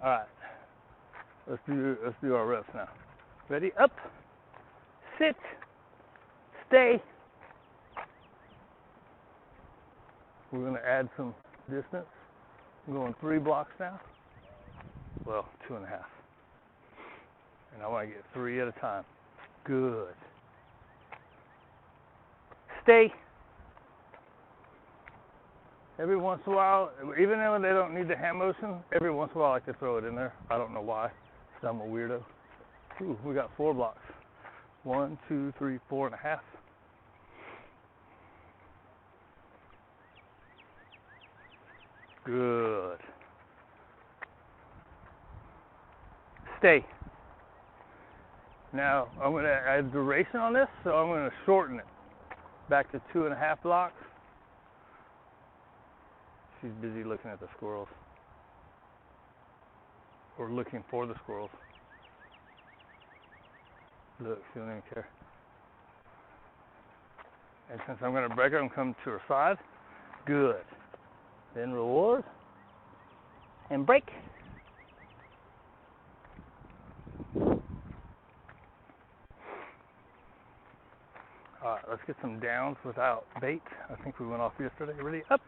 All right. Let's do our reps now. Ready? Up. Sit. Stay. We're going to add some distance. I'm going 3 blocks now. Well, 2.5. And I want to get 3 at a time. Good. Stay. Every once in a while, even though they don't need the hand motion, every once in a while I like to throw it in there. I don't know why, because I'm a weirdo. Ooh, we got 4 blocks. 1, 2, 3, 4.5. Good. Stay. Now, I'm going to add duration on this, so I'm going to shorten it back to 2.5 blocks. She's busy looking at the squirrels. Or looking for the squirrels. Look, she don't even care. And since I'm going to break her, I'm coming to her side. Good. Then reward. And break. All right, let's get some downs without bait. I think we went off yesterday. Ready? Up.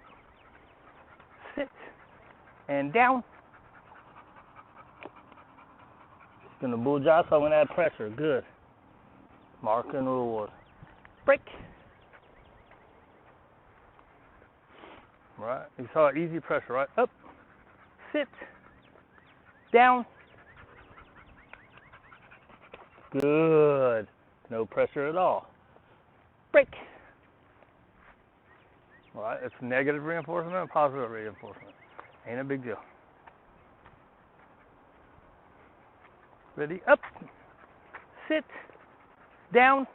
Sit. And down. She's going to bull jive, so I'm going to add pressure. Good. Mark and reward. Break. Right. You saw easy pressure, right? Up. Sit. Down. Good. No pressure at all. Break. All right, it's negative reinforcement and positive reinforcement. Ain't a big deal. Ready? Up. Sit. Down.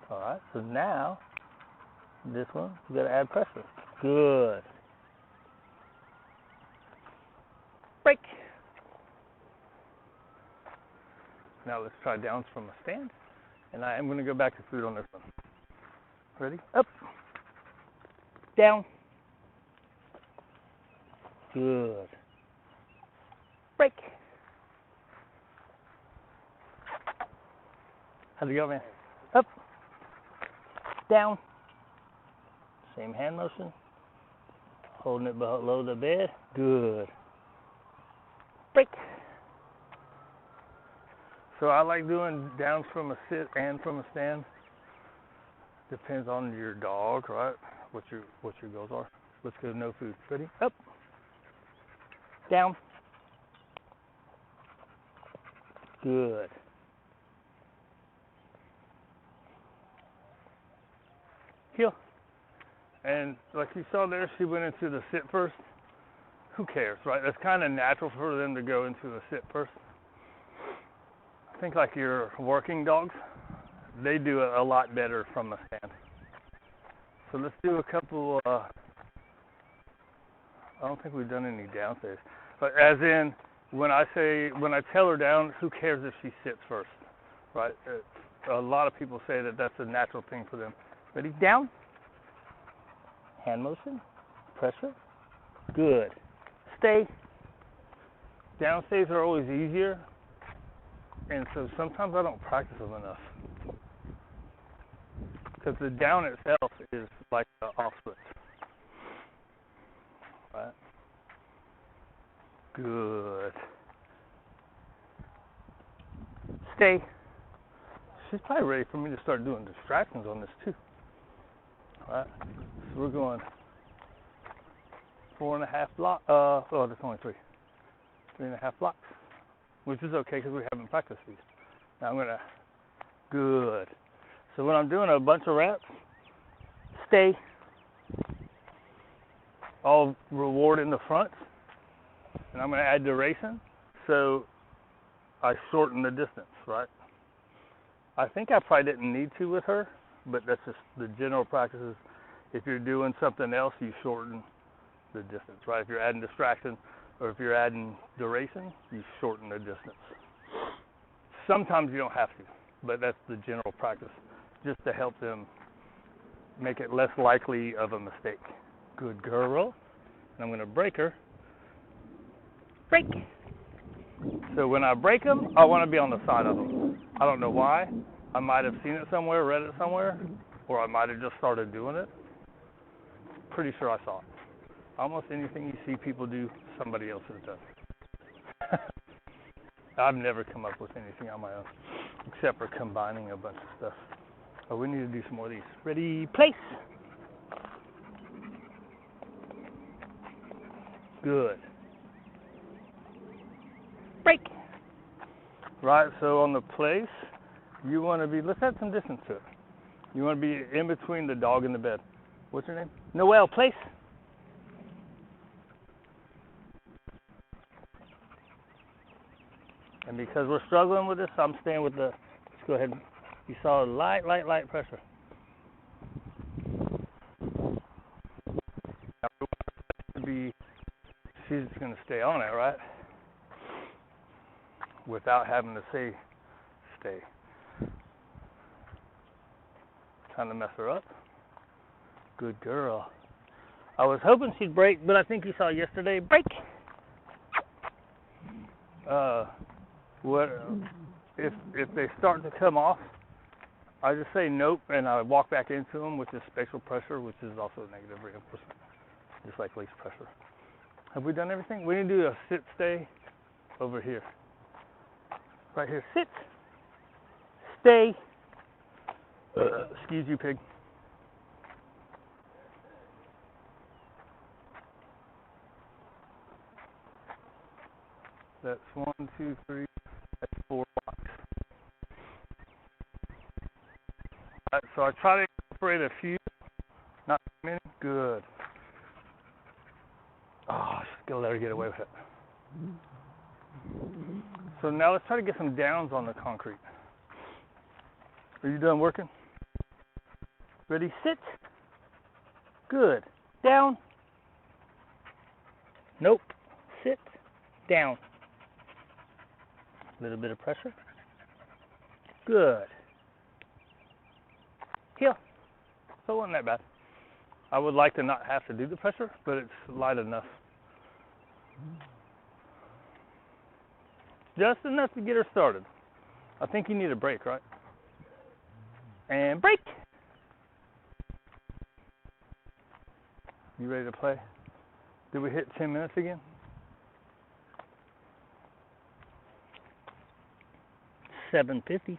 All right, so now this one, you got to add pressure. Good. Break. Now let's try downs from a stand. And I am going to go back to food on this one. Ready? Up. Down. Good. Break. How'd it go, man? Up. Down. Same hand motion. Holding it below the bed. Good. Break. So I like doing downs from a sit and from a stand. Depends on your dog, right? What your goals are. Let's go no food. Ready? Up. Down. Good. Heel. And like you saw there, she went into the sit first. Who cares, right? It's kind of natural for them to go into the sit first. I think like your working dogs, they do it a lot better from the stand. So let's do a couple, I don't think we've done any downstairs. But as in, when I tell her down, who cares if she sits first, right? A lot of people say that that's a natural thing for them. Ready? Down. Hand motion. Pressure. Good. Stay. Down stays are always easier. And so sometimes I don't practice them enough. Because the down itself is like the off switch. Right? Good. Stay. She's probably ready for me to start doing distractions on this too. Alright. So we're going 4.5 blocks. Oh, that's only 3. 3.5 blocks. Which is okay because we haven't practiced these. Now I'm gonna, good. So when I'm doing a bunch of reps, stay. I'll reward in the front, and I'm gonna add duration, so I shorten the distance, right? I think I probably didn't need to with her, but that's just the general practices. If you're doing something else, you shorten the distance, right? If you're adding distraction, or if you're adding duration, you shorten the distance. Sometimes you don't have to, but that's the general practice, just to help them make it less likely of a mistake. Good girl. And I'm going to break her break. So when I break them, I want to be on the side of them. I don't know why. I might have seen it somewhere, read it somewhere, or I might have just started doing it. Pretty sure I saw it. Almost anything you see people do, somebody else has done. I've never come up with anything on my own, except for combining a bunch of stuff. Oh, we need to do some more of these. Ready, place. Good. Break. Right, so on the place, you want to be, let's add some distance to it. You want to be in between the dog and the bed. What's her name? Noelle, place. And because we're struggling with this, I'm staying with the, let's go ahead. You saw light pressure. Now, we want it to be, she's going to stay on it, right? Without having to say, stay. Trying to mess her up. Good girl. I was hoping she'd break, but I think you saw yesterday, break. What if they start to come off, I just say nope and I walk back into them, which is spatial pressure, which is also negative reinforcement, just like least pressure. Have we done everything? We need to do a sit stay over here. Right here, sit, stay. Excuse you, pig. That's 1, 2, 3, that's 4 blocks. Right, so I try to incorporate a few, not many. Good. Oh, just gonna let her get away with it. So now let's try to get some downs on the concrete. Are you done working? Ready, sit. Good. Down. Nope. Sit. Down. A little bit of pressure. Good. Heel. So it wasn't that bad. I would like to not have to do the pressure, but it's light enough. Just enough to get her started. I think you need a break, right? And break. You ready to play? Did we hit 10 minutes again? 7:50.